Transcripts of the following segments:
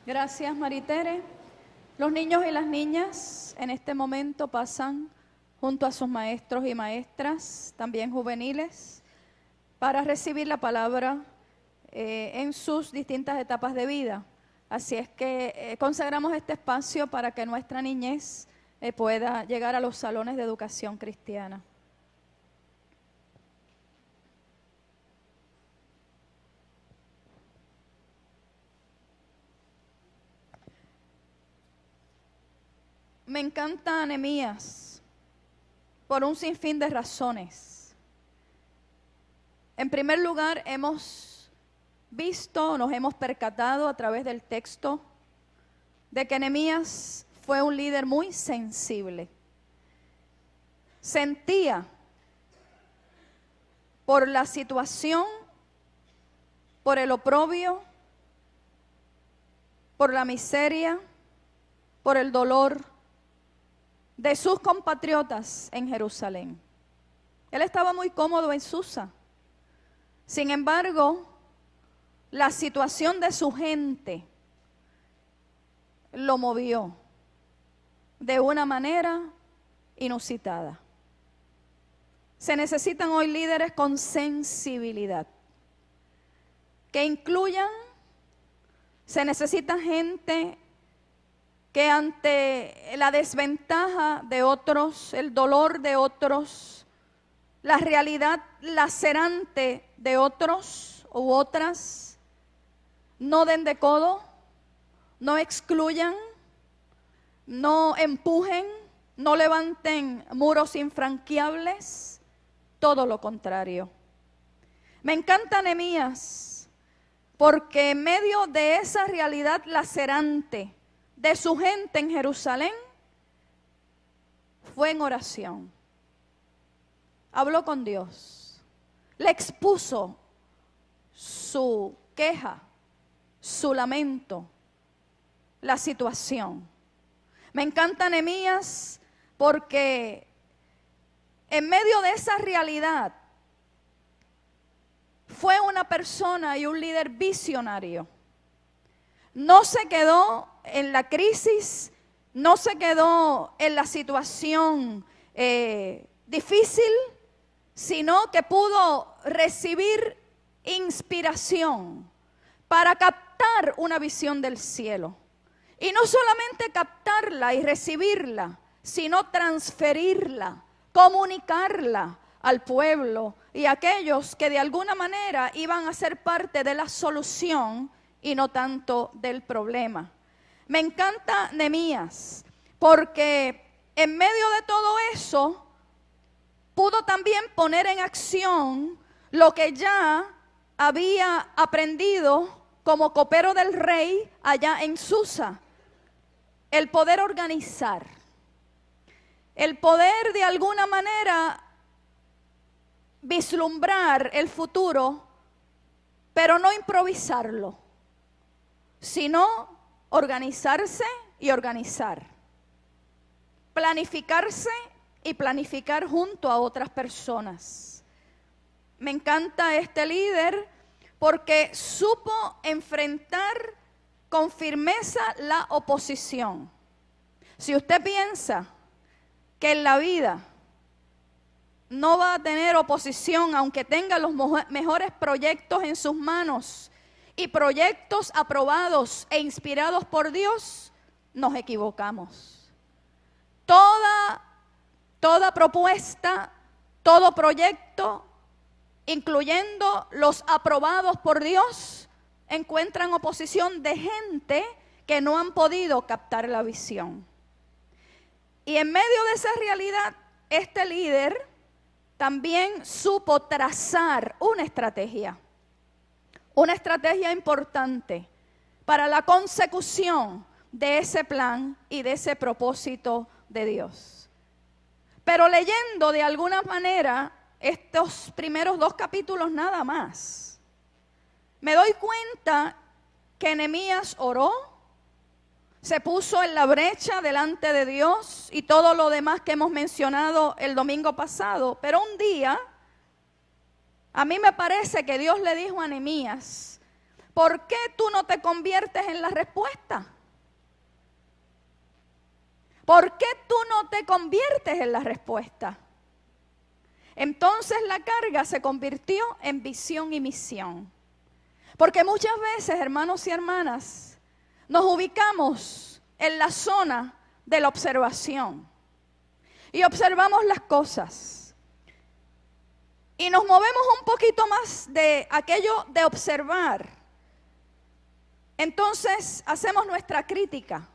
Gracias, Maritere. Los niños y las niñas en este momento pasan junto a sus maestros y maestras, también juveniles, para recibir la palabra en sus distintas etapas de vida. Así es que consagramos este espacio para que nuestra niñez pueda llegar a los salones de educación cristiana. Me encanta Nehemías por un sinfín de razones. En primer lugar, nos hemos percatado a través del texto de que Nehemías fue un líder muy sensible. Sentía por la situación, por el oprobio, por la miseria, por el dolor de sus compatriotas en Jerusalén. Él estaba muy cómodo en Susa. Sin embargo, la situación de su gente lo movió de una manera inusitada. Se necesitan hoy líderes con sensibilidad, que incluyan, se necesita gente que ante la desventaja de otros, el dolor de otros, la realidad lacerante de otros u otras, no den de codo, no excluyan, no empujen, no levanten muros infranqueables, todo lo contrario. Me encanta Nehemías porque en medio de esa realidad lacerante de su gente en Jerusalén, fue en oración. Habló con Dios, le expuso su queja, su lamento, la situación. Me encanta Nehemías porque en medio de esa realidad fue una persona y un líder visionario. No se quedó en la crisis, no se quedó en la situación difícil, sino que pudo recibir inspiración para captar una visión del cielo. Y no solamente captarla y recibirla, sino transferirla, comunicarla al pueblo y a aquellos que de alguna manera iban a ser parte de la solución y no tanto del problema. Me encanta Nehemías porque en medio de todo eso pudo también poner en acción lo que ya había aprendido como copero del rey allá en Susa. El poder organizar, el poder de alguna manera vislumbrar el futuro, pero no improvisarlo, sino organizarse y organizar, planificarse y planificar junto a otras personas. Me encanta este líder porque supo enfrentar con firmeza la oposición. Si usted piensa que en la vida no va a tener oposición, aunque tenga los mejores proyectos en sus manos y proyectos aprobados e inspirados por Dios, nos equivocamos. Toda propuesta, todo proyecto, incluyendo los aprobados por Dios, encuentran oposición de gente que no han podido captar la visión. Y en medio de esa realidad, este líder también supo trazar una estrategia importante para la consecución de ese plan y de ese propósito de Dios. Pero leyendo de alguna manera estos primeros 2 capítulos nada más, me doy cuenta que Nehemías oró, se puso en la brecha delante de Dios y todo lo demás que hemos mencionado el domingo pasado. Pero un día, a mí me parece que Dios le dijo a Nehemías, ¿por qué tú no te conviertes en la respuesta? ¿Por qué tú no te conviertes en la respuesta? Entonces la carga se convirtió en visión y misión. Porque muchas veces, hermanos y hermanas, nos ubicamos en la zona de la observación. Y observamos las cosas. Y nos movemos un poquito más de aquello de observar. Entonces hacemos nuestra crítica.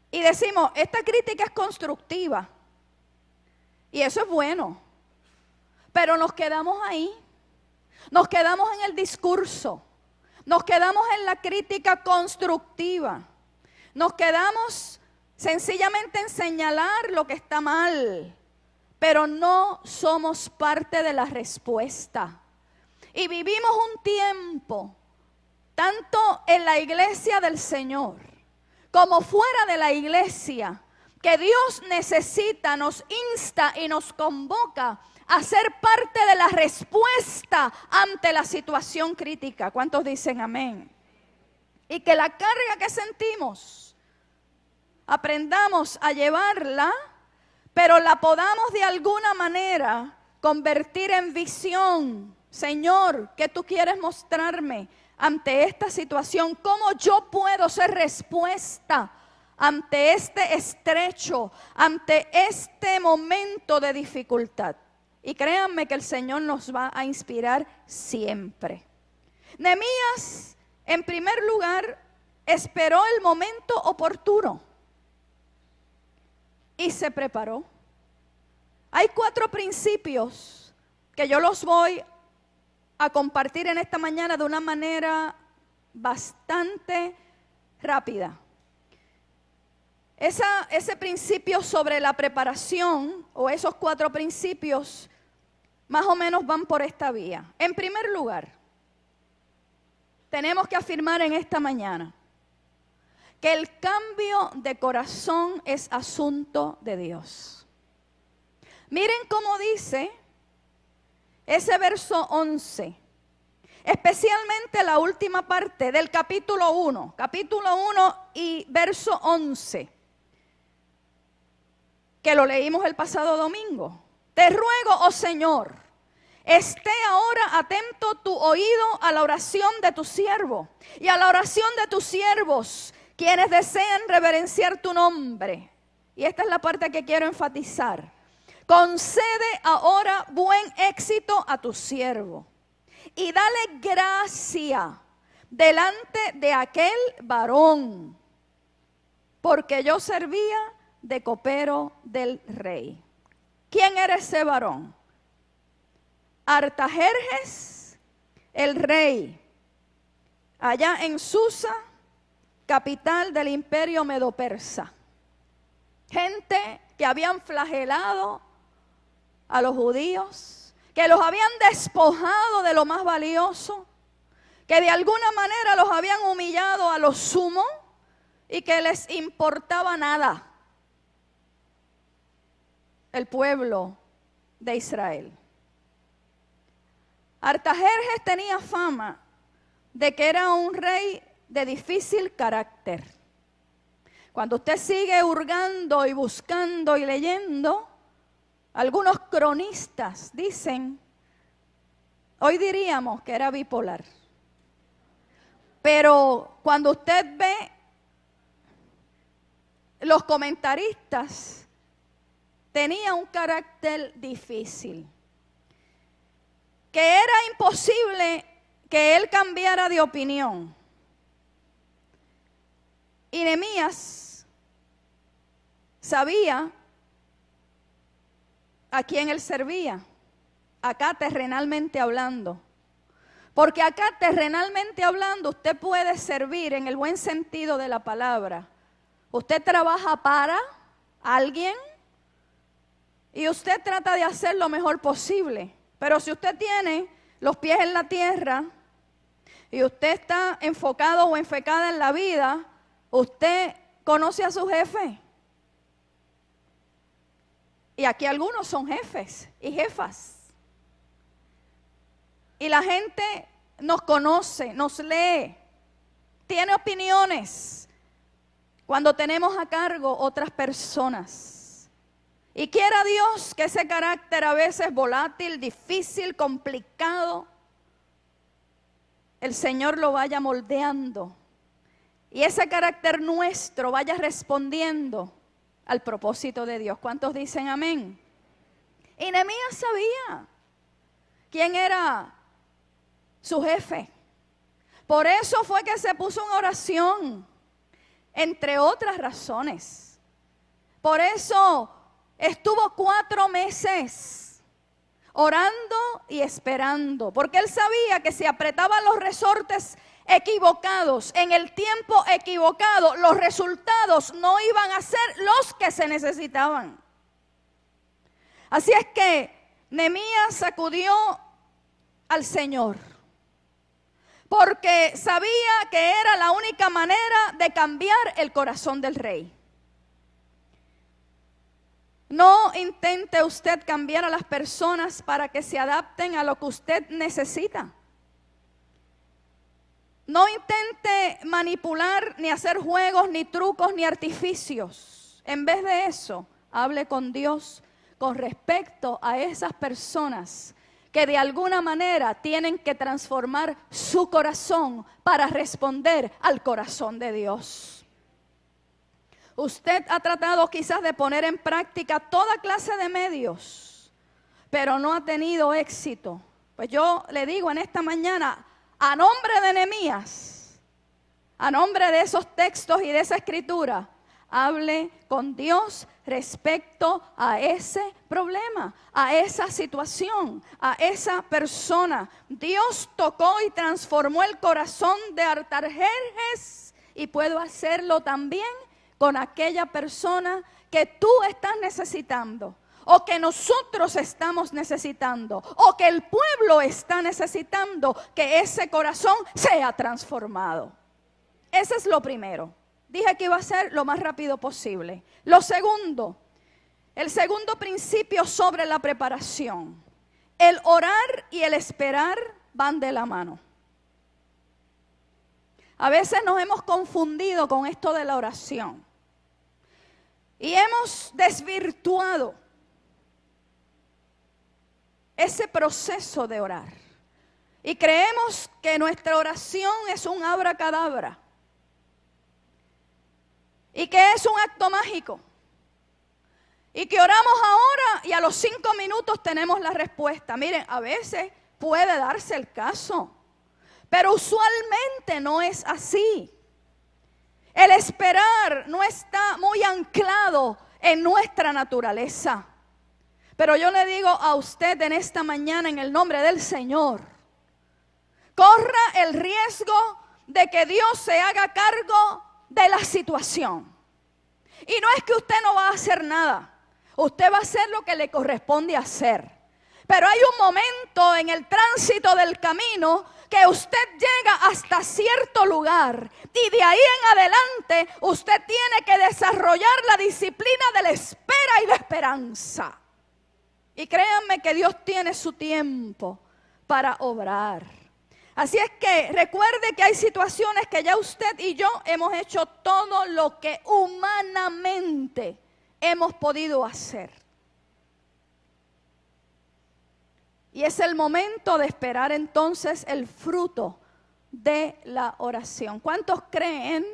Y decimos, esta crítica es constructiva. Y eso es bueno. Pero nos quedamos ahí. Nos quedamos en el discurso. Nos quedamos en la crítica constructiva. Nos quedamos sencillamente en señalar lo que está mal. Pero no somos parte de la respuesta. Y vivimos un tiempo, tanto en la iglesia del Señor, como fuera de la iglesia, que Dios necesita, nos insta y nos convoca a ser parte de la respuesta ante la situación crítica. ¿Cuántos dicen amén? Y que la carga que sentimos, aprendamos a llevarla, pero la podamos de alguna manera convertir en visión. Señor, ¿qué tú quieres mostrarme ante esta situación? ¿Cómo yo puedo ser respuesta ante este estrecho, ante este momento de dificultad? Y créanme que el Señor nos va a inspirar siempre. Nehemías, en primer lugar, esperó el momento oportuno y se preparó. Hay 4 principios que yo los voy a compartir en esta mañana de una manera bastante rápida. Ese principio sobre la preparación, o esos 4 principios, más o menos van por esta vía. En primer lugar, tenemos que afirmar en esta mañana que el cambio de corazón es asunto de Dios. Miren cómo dice ese verso 11, especialmente la última parte del capítulo 1 y verso 11, que lo leímos el pasado domingo. Te ruego, oh Señor, esté ahora atento tu oído a la oración de tu siervo y a la oración de tus siervos, quienes desean reverenciar tu nombre. Y esta es la parte que quiero enfatizar. Concede ahora buen éxito a tu siervo y dale gracia delante de aquel varón, porque yo servía de copero del rey. ¿Quién era ese varón? Artajerjes, el rey, allá en Susa, capital del imperio medo-persa. Gente que habían flagelado a los judíos, que los habían despojado de lo más valioso, que de alguna manera los habían humillado a lo sumo y que les importaba nada el pueblo de Israel. Artajerjes tenía fama de que era un rey de difícil carácter. Cuando usted sigue hurgando y buscando y leyendo, algunos cronistas dicen, hoy diríamos que era bipolar. Pero cuando usted ve los comentaristas, tenía un carácter difícil, que era imposible que él cambiara de opinión. Y Nehemías sabía a quién él servía, acá terrenalmente hablando. Porque acá terrenalmente hablando usted puede servir en el buen sentido de la palabra. Usted trabaja para alguien y usted trata de hacer lo mejor posible. Pero si usted tiene los pies en la tierra y usted está enfocado o enfocada en la vida, usted conoce a su jefe. Y aquí algunos son jefes y jefas. Y la gente nos conoce, nos lee, tiene opiniones cuando tenemos a cargo otras personas. Y quiera Dios que ese carácter a veces volátil, difícil, complicado, el Señor lo vaya moldeando. Y ese carácter nuestro vaya respondiendo al propósito de Dios. ¿Cuántos dicen amén? Y Nehemías sabía quién era su jefe. Por eso fue que se puso en oración, entre otras razones. Por eso estuvo 4 meses orando y esperando, porque él sabía que si apretaban los resortes equivocados, en el tiempo equivocado, los resultados no iban a ser los que se necesitaban. Así es que Nehemías acudió al Señor, porque sabía que era la única manera de cambiar el corazón del rey. No intente usted cambiar a las personas para que se adapten a lo que usted necesita. No intente manipular, ni hacer juegos, ni trucos, ni artificios. En vez de eso, hable con Dios con respecto a esas personas que de alguna manera tienen que transformar su corazón para responder al corazón de Dios. Usted ha tratado quizás de poner en práctica toda clase de medios, pero no ha tenido éxito. Pues yo le digo en esta mañana, a nombre de Nehemías, a nombre de esos textos y de esa escritura, hable con Dios respecto a ese problema, a esa situación, a esa persona. Dios tocó y transformó el corazón de Artajerjes y puedo hacerlo también con aquella persona que tú estás necesitando, o que nosotros estamos necesitando, o que el pueblo está necesitando, que ese corazón sea transformado. Ese es lo primero. Dije que iba a ser lo más rápido posible. Lo segundo, el segundo principio sobre la preparación. El orar y el esperar van de la mano. A veces nos hemos confundido con esto de la oración y hemos desvirtuado ese proceso de orar. Y creemos que nuestra oración es un abracadabra y que es un acto mágico. Y que oramos ahora y a los 5 minutos tenemos la respuesta. Miren, a veces puede darse el caso, pero usualmente no es así. El esperar no está muy anclado en nuestra naturaleza. Pero yo le digo a usted en esta mañana en el nombre del Señor, corra el riesgo de que Dios se haga cargo de la situación. Y no es que usted no va a hacer nada, usted va a hacer lo que le corresponde hacer. Pero hay un momento en el tránsito del camino que usted llega hasta cierto lugar y de ahí en adelante usted tiene que desarrollar la disciplina de la espera y la esperanza. Y créanme que Dios tiene su tiempo para obrar. Así es que recuerde que hay situaciones que ya usted y yo hemos hecho todo lo que humanamente hemos podido hacer. Y es el momento de esperar entonces el fruto de la oración. ¿Cuántos creen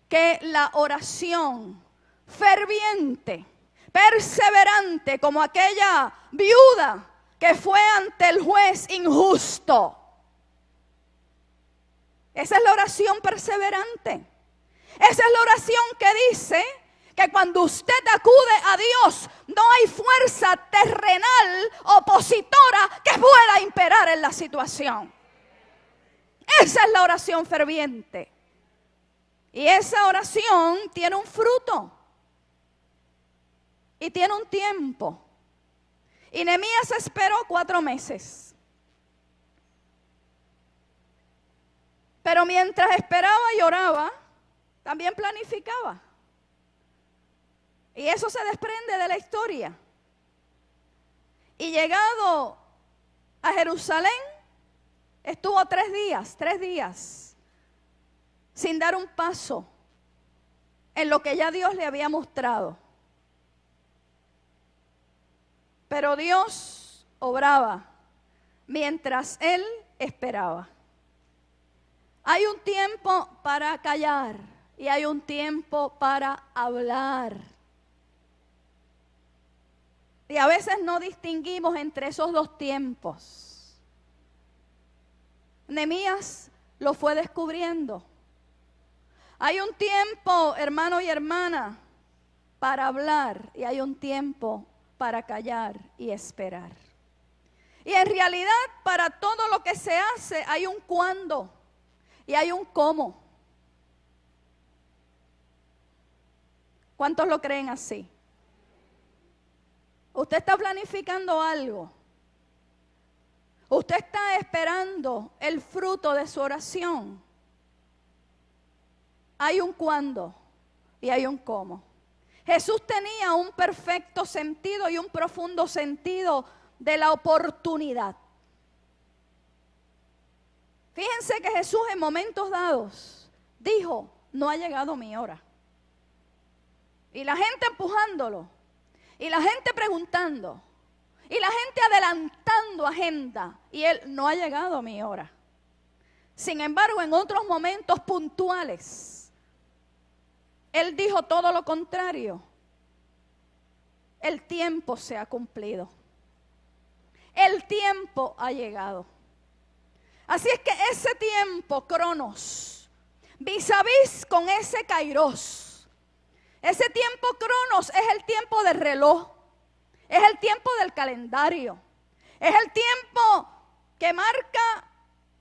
que la oración ferviente, perseverante, como aquella viuda que fue ante el juez injusto, esa es la oración perseverante? Esa es la oración que dice que cuando usted acude a Dios, no hay fuerza terrenal opositora que pueda imperar en la situación. Esa es la oración ferviente. Y esa oración tiene un fruto. Y tiene un tiempo. Y Nehemías esperó 4 meses. Pero mientras esperaba y oraba, también planificaba. Y eso se desprende de la historia. Y llegado a Jerusalén, Estuvo 3 días, sin dar un paso en lo que ya Dios le había mostrado. Pero Dios obraba mientras él esperaba. Hay un tiempo para callar y hay un tiempo para hablar. Y a veces no distinguimos entre esos dos tiempos. Nehemías lo fue descubriendo. Hay un tiempo, hermano y hermana, para hablar y hay un tiempo para callar y esperar. Y en realidad para todo lo que se hace hay un cuándo y hay un cómo. ¿Cuántos lo creen así? Usted está planificando algo. Usted está esperando el fruto de su oración. Hay un cuándo y hay un cómo. Jesús tenía un perfecto sentido y un profundo sentido de la oportunidad. Fíjense que Jesús en momentos dados dijo, no ha llegado mi hora. Y la gente empujándolo, y la gente preguntando, y la gente adelantando agenda, y él, no ha llegado mi hora. Sin embargo, en otros momentos puntuales, él dijo todo lo contrario. El tiempo se ha cumplido. El tiempo ha llegado. Así es que ese tiempo, cronos, vis a vis con ese kairos. Ese tiempo cronos es el tiempo del reloj. Es el tiempo del calendario. Es el tiempo que marca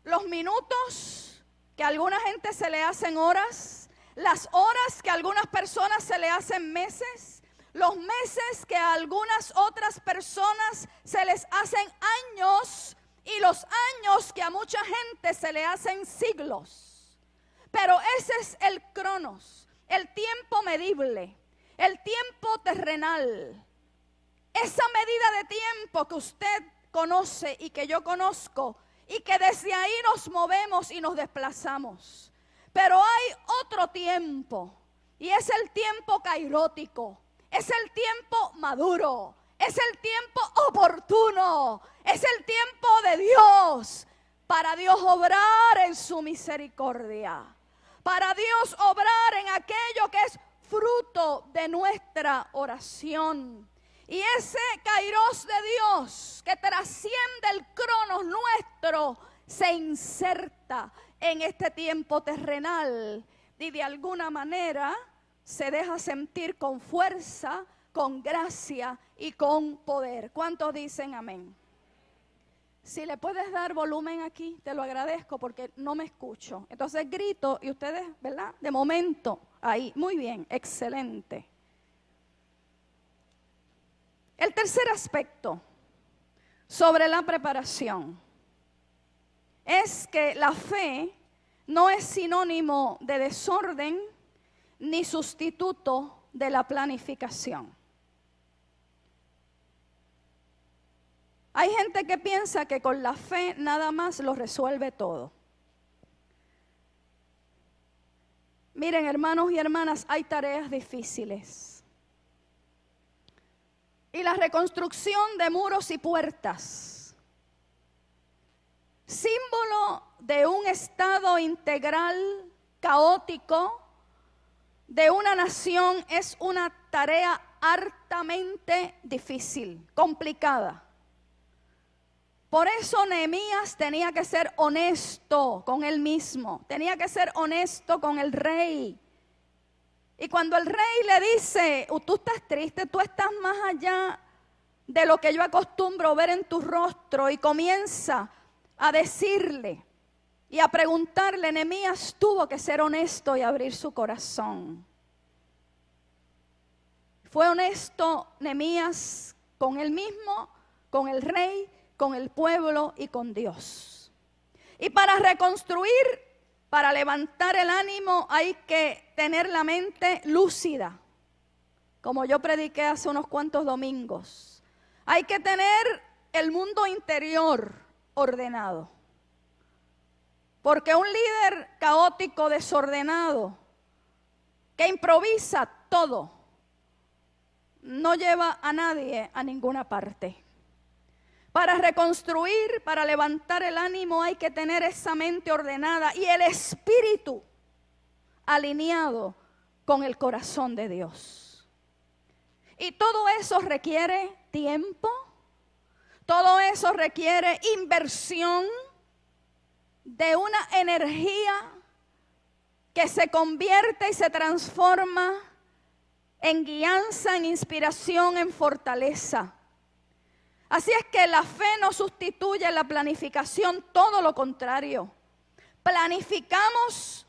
los minutos que a alguna gente se le hacen horas. Las horas que a algunas personas se le hacen meses. Los meses que a algunas otras personas se les hacen años. Y los años que a mucha gente se le hacen siglos. Pero ese es el cronos, el tiempo medible, el tiempo terrenal. Esa medida de tiempo que usted conoce y que yo conozco y que desde ahí nos movemos y nos desplazamos. Pero hay otro tiempo y es el tiempo kairótico, es el tiempo maduro, es el tiempo oportuno, es el tiempo de Dios, para Dios obrar en su misericordia, para Dios obrar en aquello que es fruto de nuestra oración. Y ese kairos de Dios que trasciende el cronos nuestro se inserta en este tiempo terrenal y de alguna manera se deja sentir con fuerza, con gracia y con poder. ¿Cuántos dicen amén? Si le puedes dar volumen aquí, te lo agradezco porque no me escucho. Entonces grito y ustedes, ¿verdad? De momento, ahí, muy bien, excelente. El tercer aspecto sobre la preparación es que la fe no es sinónimo de desorden ni sustituto de la planificación. Hay gente que piensa que con la fe nada más lo resuelve todo. Miren, hermanos y hermanas, hay tareas difíciles. Y la reconstrucción de muros y puertas, símbolo de un estado integral, caótico, de una nación, es una tarea hartamente difícil, complicada. Por eso Nehemías tenía que ser honesto con él mismo, tenía que ser honesto con el rey. Y cuando el rey le dice, tú estás triste, tú estás más allá de lo que yo acostumbro ver en tu rostro, y comienza a decirle y a preguntarle, Nehemías tuvo que ser honesto y abrir su corazón. Fue honesto Nehemías con él mismo, con el rey, con el pueblo y con Dios. Y para reconstruir, para levantar el ánimo, hay que tener la mente lúcida, como yo prediqué hace unos cuantos domingos. Hay que tener el mundo interior ordenado. Porque un líder caótico, desordenado, que improvisa todo, no lleva a nadie a ninguna parte. Para reconstruir, para levantar el ánimo, hay que tener esa mente ordenada y el espíritu alineado con el corazón de Dios. Y todo eso requiere tiempo, todo eso requiere inversión de una energía que se convierte y se transforma en guianza, en inspiración, en fortaleza. Así es que la fe no sustituye la planificación, todo lo contrario. Planificamos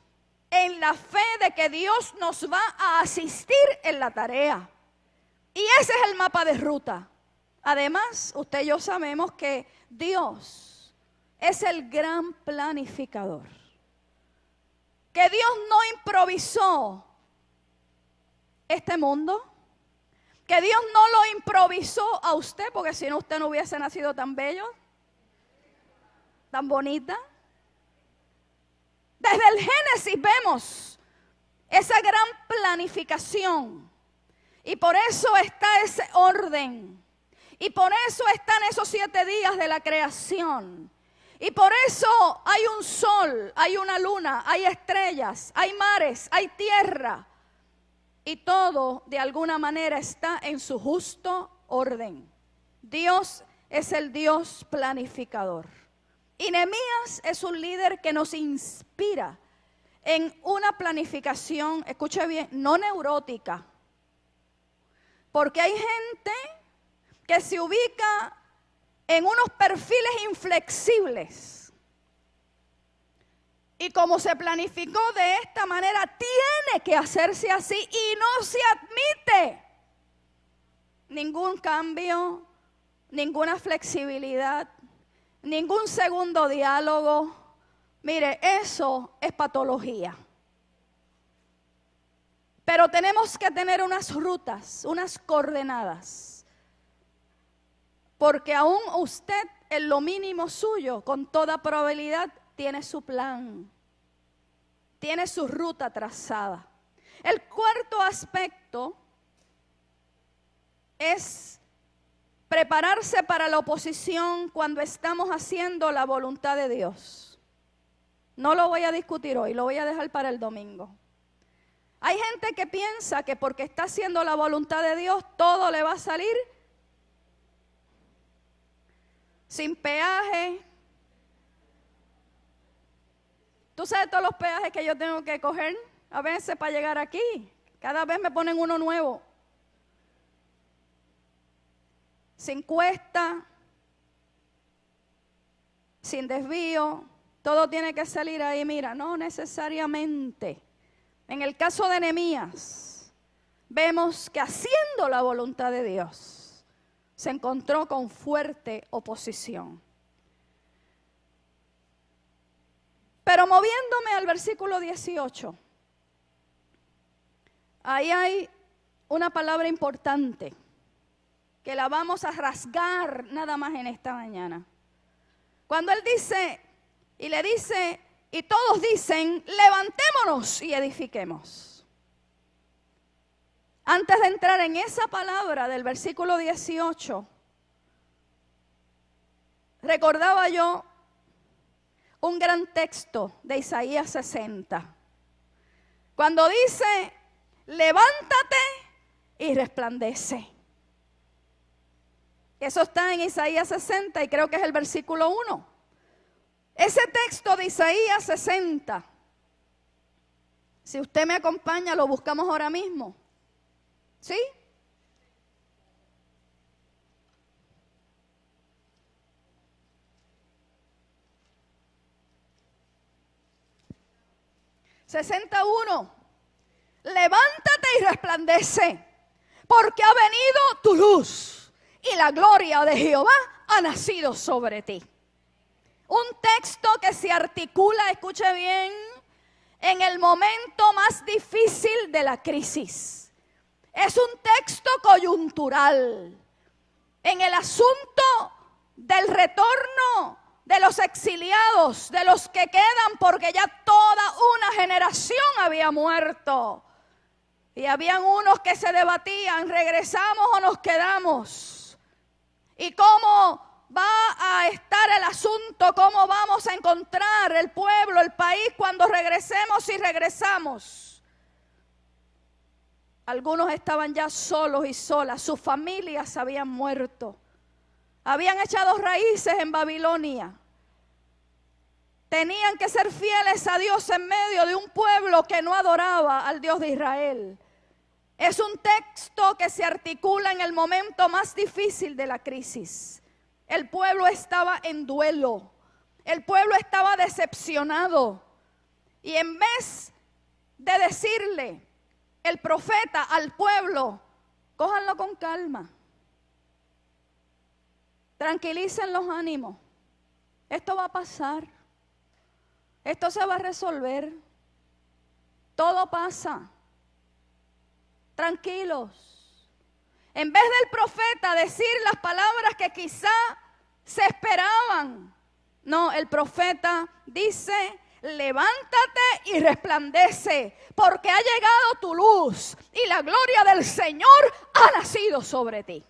en la fe de que Dios nos va a asistir en la tarea. Y ese es el mapa de ruta. Además, usted y yo sabemos que Dios es el gran planificador. Que Dios no improvisó este mundo. Que Dios no lo improvisó a usted, porque si no usted no hubiese nacido tan bello, tan bonita. Desde el Génesis vemos esa gran planificación. Y por eso está ese orden. Y por eso están esos 7 días de la creación. Y por eso hay un sol, hay una luna, hay estrellas, hay mares, hay tierra. Y todo de alguna manera está en su justo orden. Dios es el Dios planificador. Y Nehemías es un líder que nos inspira en una planificación, escuche bien, no neurótica. Porque hay gente que se ubica en unos perfiles inflexibles. Y como se planificó de esta manera, tiene que hacerse así y no se admite ningún cambio, ninguna flexibilidad, ningún segundo diálogo. Mire, eso es patología. Pero tenemos que tener unas rutas, unas coordenadas. Porque aún usted, en lo mínimo suyo, con toda probabilidad, tiene su plan, tiene su ruta trazada. El cuarto aspecto es prepararse para la oposición cuando estamos haciendo la voluntad de Dios. No lo voy a discutir hoy, lo voy a dejar para el domingo. Hay gente que piensa que porque está haciendo la voluntad de Dios, todo le va a salir sin peaje. ¿Tú sabes todos los peajes que yo tengo que coger a veces para llegar aquí? Cada vez me ponen uno nuevo. Sin cuesta, sin desvío, todo tiene que salir ahí. Mira, no necesariamente. En el caso de Nehemías, vemos que haciendo la voluntad de Dios, se encontró con fuerte oposición. Pero moviéndome al versículo 18, ahí hay una palabra importante que la vamos a rasgar nada más en esta mañana. Cuando él dice, y le dice, y todos dicen, levantémonos y edifiquemos. Antes de entrar en esa palabra del versículo 18, recordaba yo un gran texto de Isaías 60. Cuando dice, levántate y resplandece. Eso está en Isaías 60 y creo que es el versículo 1. Ese texto de Isaías 60, si usted me acompaña, lo buscamos ahora mismo. ¿Sí? ...61... levántate y resplandece, porque ha venido tu luz, y la gloria de Jehová ha nacido sobre ti. Un texto que se articula, escuche bien, en el momento más difícil de la crisis. Es un texto coyuntural en el asunto del retorno de los exiliados, de los que quedan, porque ya toda una generación había muerto. Y habían unos que se debatían, ¿regresamos o nos quedamos? ¿Y cómo va a estar el asunto? ¿Cómo vamos a encontrar el pueblo, el país, cuando regresemos y regresamos? Algunos estaban ya solos y solas, sus familias habían muerto. Habían echado raíces en Babilonia. Tenían que ser fieles a Dios en medio de un pueblo que no adoraba al Dios de Israel. Es un texto que se articula en el momento más difícil de la crisis. El pueblo estaba en duelo. El pueblo estaba decepcionado. Y en vez de decirle el profeta al pueblo, cójanlo con calma. Tranquilicen los ánimos. Esto va a pasar. Esto se va a resolver. Todo pasa. Tranquilos. En vez del profeta decir las palabras que quizá se esperaban, no, el profeta dice: levántate y resplandece, porque ha llegado tu luz y la gloria del Señor ha nacido sobre ti.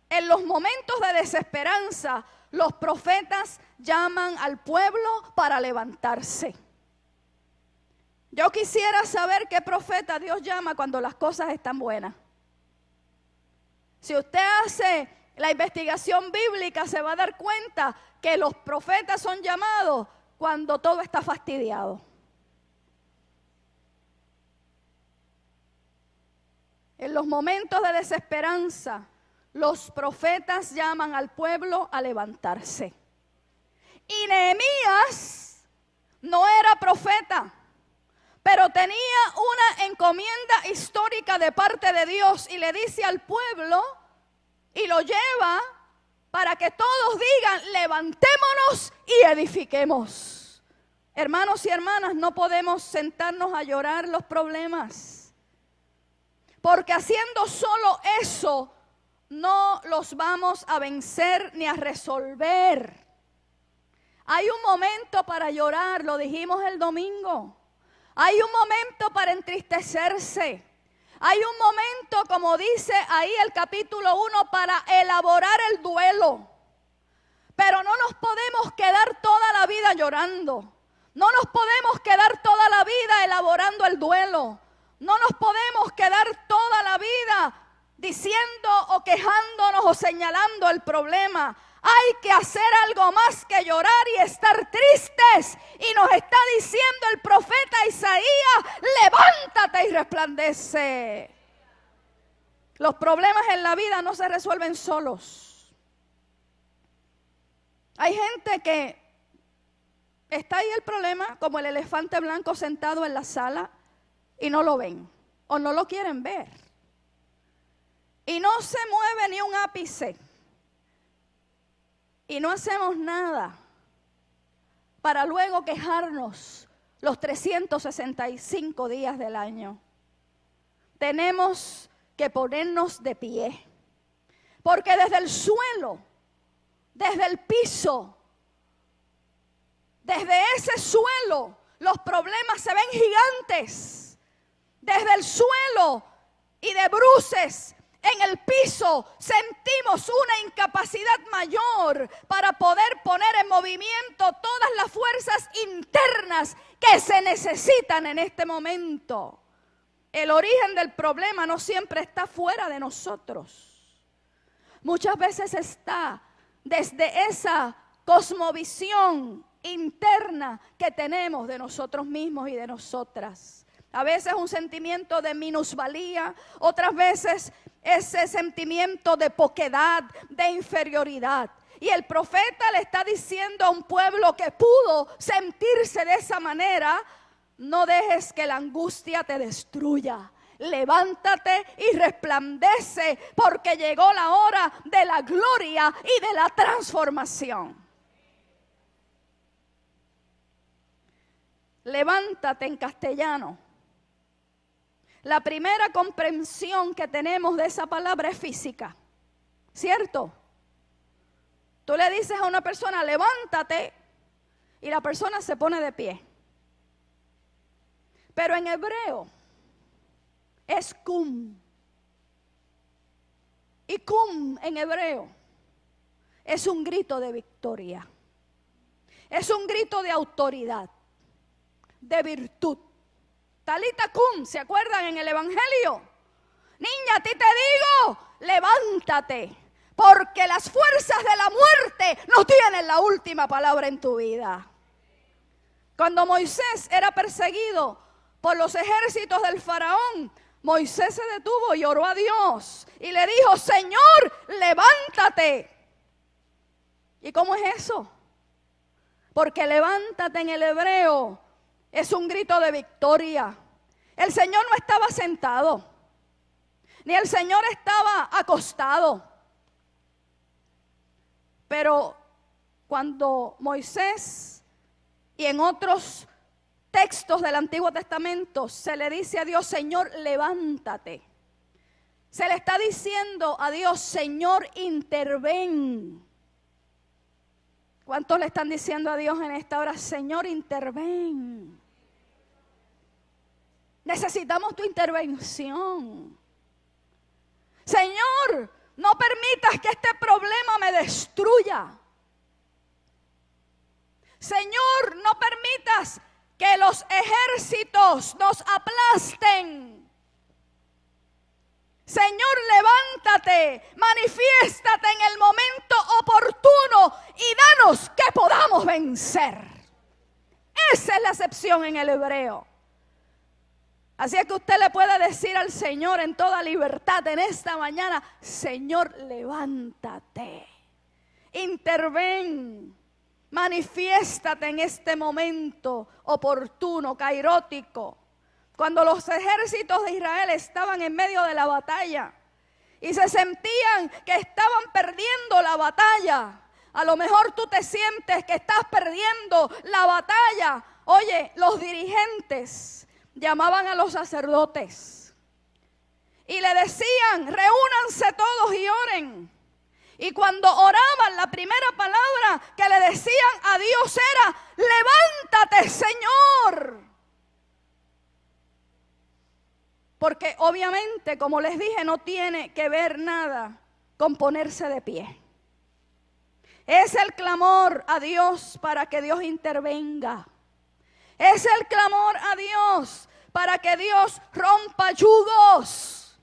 En los momentos de desesperanza, los profetas llaman al pueblo para levantarse. Yo quisiera saber qué profeta Dios llama cuando las cosas están buenas. Si usted hace la investigación bíblica, se va a dar cuenta que los profetas son llamados cuando todo está fastidiado. En los momentos de desesperanza, los profetas llaman al pueblo a levantarse. Y Nehemías no era profeta, pero tenía una encomienda histórica de parte de Dios y le dice al pueblo y lo lleva para que todos digan: levantémonos y edifiquemos. Hermanos y hermanas, no podemos sentarnos a llorar los problemas, porque haciendo solo eso no los vamos a vencer ni a resolver. Hay un momento para llorar, lo dijimos el domingo. Hay un momento para entristecerse. Hay un momento, como dice ahí el capítulo 1, para elaborar el duelo. Pero no nos podemos quedar toda la vida llorando. No nos podemos quedar toda la vida elaborando el duelo. No nos podemos quedar toda la vida diciendo o quejándonos o señalando el problema. Hay que hacer algo más que llorar y estar tristes. Y nos está diciendo el profeta Isaías: levántate y resplandece. Los problemas en la vida no se resuelven solos. Hay gente que está ahí el problema, como el elefante blanco sentado en la sala, y no lo ven o no lo quieren ver. Y no se mueve ni un ápice. Y no hacemos nada para luego quejarnos los 365 días del año. Tenemos que ponernos de pie, porque desde el suelo, desde el piso, desde ese suelo, los problemas se ven gigantes. Desde el suelo y de bruces en el piso sentimos una incapacidad mayor para poder poner en movimiento todas las fuerzas internas que se necesitan en este momento. El origen del problema no siempre está fuera de nosotros. Muchas veces está desde esa cosmovisión interna que tenemos de nosotros mismos y de nosotras. A veces un sentimiento de minusvalía, otras veces ese sentimiento de poquedad, de inferioridad. Y el profeta le está diciendo a un pueblo que pudo sentirse de esa manera: no dejes que la angustia te destruya. Levántate y resplandece, porque llegó la hora de la gloria y de la transformación. Levántate en castellano. La primera comprensión que tenemos de esa palabra es física, ¿cierto? Tú le dices a una persona, levántate, y la persona se pone de pie. Pero en hebreo es cum. Y cum en hebreo es un grito de victoria. Es un grito de autoridad, de virtud. Talita cum, ¿se acuerdan en el Evangelio? Niña, a ti te digo, levántate, porque las fuerzas de la muerte no tienen la última palabra en tu vida. Cuando Moisés era perseguido por los ejércitos del faraón, Moisés se detuvo y oró a Dios y le dijo, Señor, levántate. ¿Y cómo es eso? Porque levántate en el hebreo es un grito de victoria. El Señor no estaba sentado, ni el Señor estaba acostado. Pero cuando Moisés y en otros textos del Antiguo Testamento se le dice a Dios, Señor, levántate. Se le está diciendo a Dios, Señor, interven. ¿Cuántos le están diciendo a Dios en esta hora, Señor, interven? Necesitamos tu intervención. Señor, no permitas que este problema me destruya. Señor, no permitas que los ejércitos nos aplasten. Señor, levántate, manifiéstate en el momento oportuno y danos que podamos vencer. Esa es la acepción en el hebreo. Así es que usted le puede decir al Señor en toda libertad en esta mañana, Señor, levántate, interven, manifiéstate en este momento oportuno, cairótico. Cuando los ejércitos de Israel estaban en medio de la batalla y se sentían que estaban perdiendo la batalla. A lo mejor tú te sientes que estás perdiendo la batalla. Oye, los dirigentes llamaban a los sacerdotes y le decían, reúnanse todos y oren. Y cuando oraban, la primera palabra que le decían a Dios era, levántate, Señor. Porque obviamente, como les dije, no tiene que ver nada con ponerse de pie. Es el clamor a Dios para que Dios intervenga. Es el clamor a Dios para que Dios rompa yugos.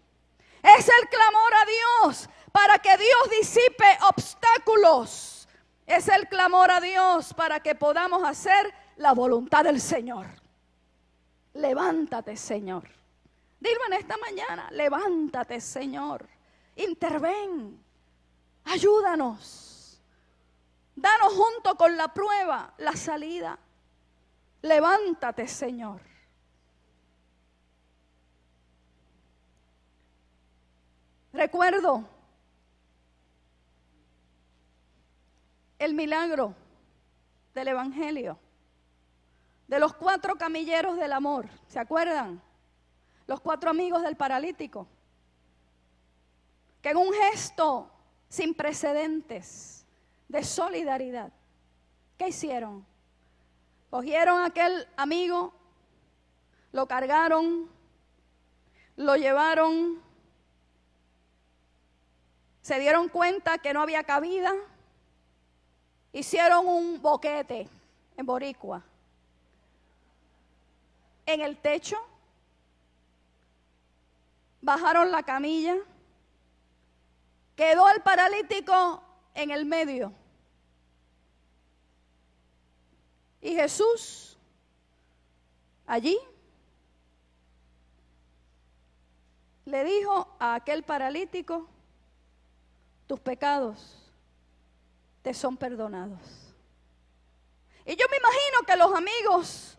Es el clamor a Dios para que Dios disipe obstáculos. Es el clamor a Dios para que podamos hacer la voluntad del Señor. Levántate, Señor. Dilo en esta mañana, levántate, Señor. Interven, ayúdanos. Danos junto con la prueba la salida. Levántate, Señor. Recuerdo el milagro del Evangelio de los 4 camilleros del amor. ¿Se acuerdan? Los 4 amigos del paralítico, que en un gesto sin precedentes de solidaridad, ¿qué hicieron? Cogieron a aquel amigo, lo cargaron, lo llevaron, se dieron cuenta que no había cabida, hicieron un boquete en boricua, en el techo, bajaron la camilla, quedó el paralítico en el medio. Y Jesús, allí, le dijo a aquel paralítico, tus pecados te son perdonados. Y yo me imagino que los amigos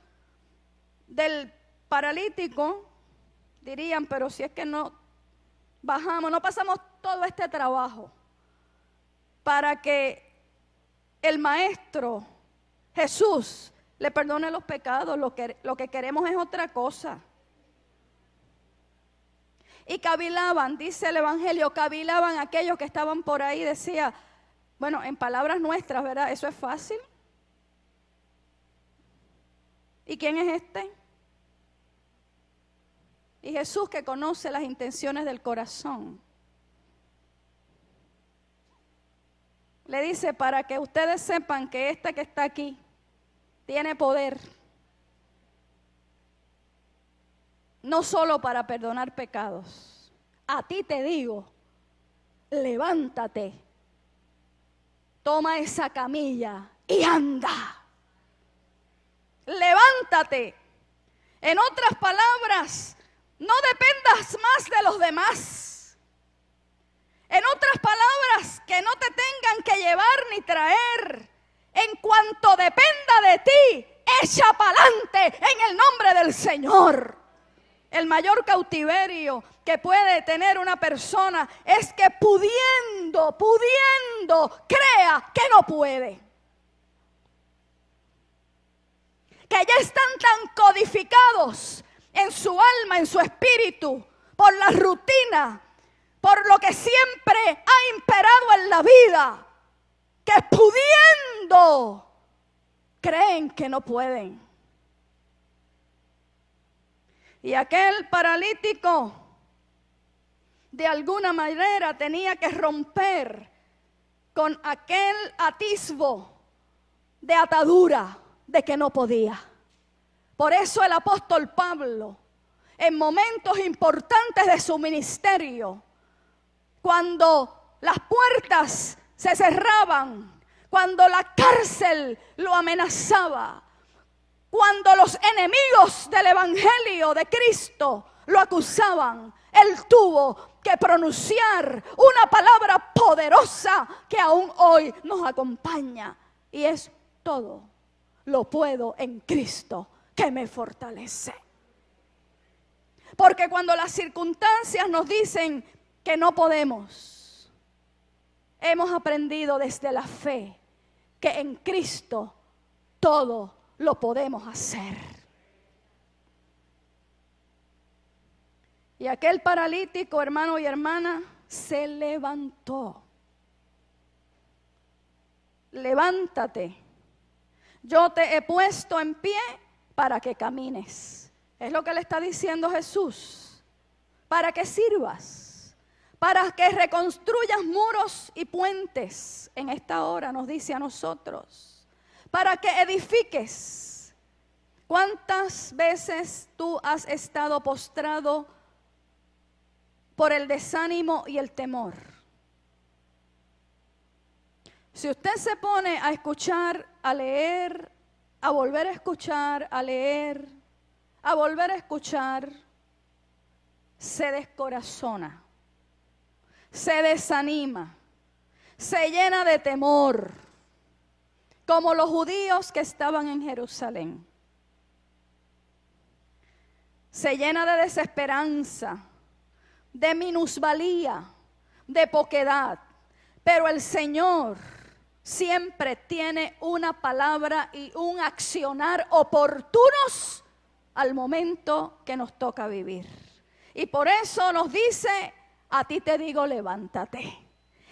del paralítico dirían, pero si es que no bajamos, no pasamos todo este trabajo para que el Maestro Jesús le perdone los pecados, lo que queremos es otra cosa. Y cavilaban, dice el Evangelio, cavilaban aquellos que estaban por ahí, decía, Bueno, en palabras nuestras, ¿verdad? Eso es fácil. ¿Y quién es este? Y Jesús, que conoce las intenciones del corazón, le dice: para que ustedes sepan que este que está aquí tiene poder, no solo para perdonar pecados. A ti te digo, levántate, toma esa camilla y anda. Levántate. En otras palabras, no dependas más de los demás. En otras palabras, que no te tengan que llevar ni traer. En cuanto dependa de ti, echa para adelante en el nombre del Señor. El mayor cautiverio que puede tener una persona es que pudiendo, crea que no puede. Que ya están tan codificados en su alma, en su espíritu, por la rutina, por lo que siempre ha imperado en la vida, que pudiendo, creen que no pueden. Y aquel paralítico, de alguna manera, tenía que romper con aquel atisbo de atadura de que no podía. Por eso el apóstol Pablo, en momentos importantes de su ministerio, cuando las puertas se cerraban, cuando la cárcel lo amenazaba, cuando los enemigos del evangelio de Cristo lo acusaban, él tuvo que pronunciar una palabra poderosa que aún hoy nos acompaña, y es: todo lo puedo en Cristo que me fortalece. Porque cuando las circunstancias nos dicen que no podemos, hemos aprendido desde la fe que en Cristo todo lo podemos hacer. Y aquel paralítico, hermano y hermana, se levantó. Levántate. Yo te he puesto en pie para que camines. Es lo que le está diciendo Jesús. Para que sirvas, para que reconstruyas muros y puentes. En esta hora nos dice a nosotros. Para que edifiques. ¿Cuántas veces tú has estado postrado por el desánimo y el temor? Si usted se pone a escuchar, a leer, a volver a escuchar, a leer, a volver a escuchar, se descorazona, se desanima, se llena de temor, como los judíos que estaban en Jerusalén. Se llena de desesperanza, de minusvalía, de poquedad. Pero el Señor siempre tiene una palabra y un accionar oportunos al momento que nos toca vivir. Y por eso nos dice: a ti te digo, levántate.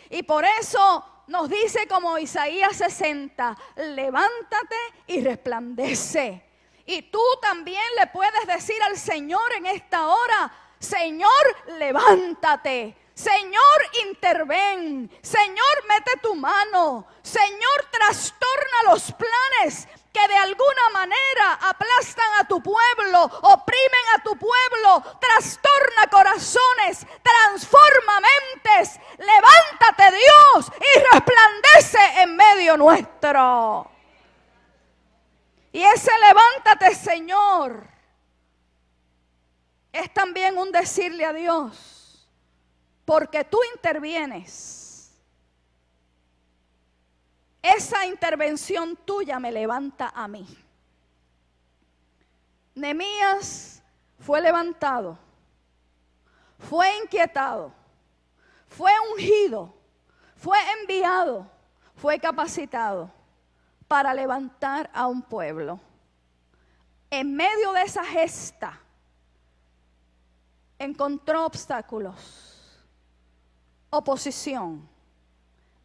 Y por eso nos dice, como Isaías 60, levántate y resplandece. Y tú también le puedes decir al Señor en esta hora: Señor, levántate. Señor, interven. Señor, mete tu mano. Señor, trastorna los planes que de alguna manera aplastan a tu pueblo, oprimen a tu pueblo, trastorna corazones, transforma mentes. Levántate, Dios, y resplandece en medio nuestro. Y ese levántate, Señor, es también un decirle a Dios: porque tú intervienes, esa intervención tuya me levanta a mí. Nehemías fue levantado, fue inquietado, fue ungido, fue enviado, fue capacitado para levantar a un pueblo. En medio de esa gesta encontró obstáculos, oposición,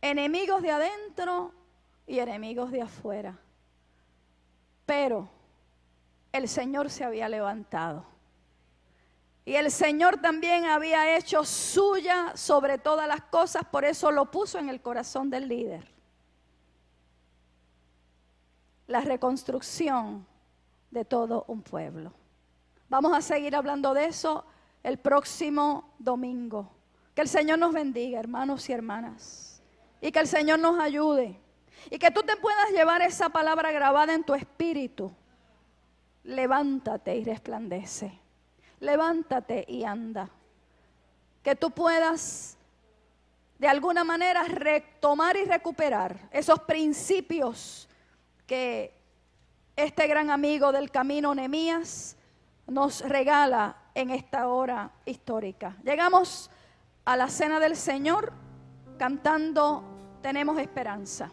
enemigos de adentro y enemigos de afuera. Pero el Señor se había levantado. Y el Señor también había hecho suya sobre todas las cosas, por eso lo puso en el corazón del líder. La reconstrucción de todo un pueblo. Vamos a seguir hablando de eso el próximo domingo. Que el Señor nos bendiga, hermanos y hermanas. Y que el Señor nos ayude. Y que tú te puedas llevar esa palabra grabada en tu espíritu. Levántate y resplandece. Levántate y anda. Que tú puedas de alguna manera retomar y recuperar esos principios que este gran amigo del camino, Nehemías, nos regala en esta hora histórica. Llegamos a la cena del Señor cantando Tenemos Esperanza.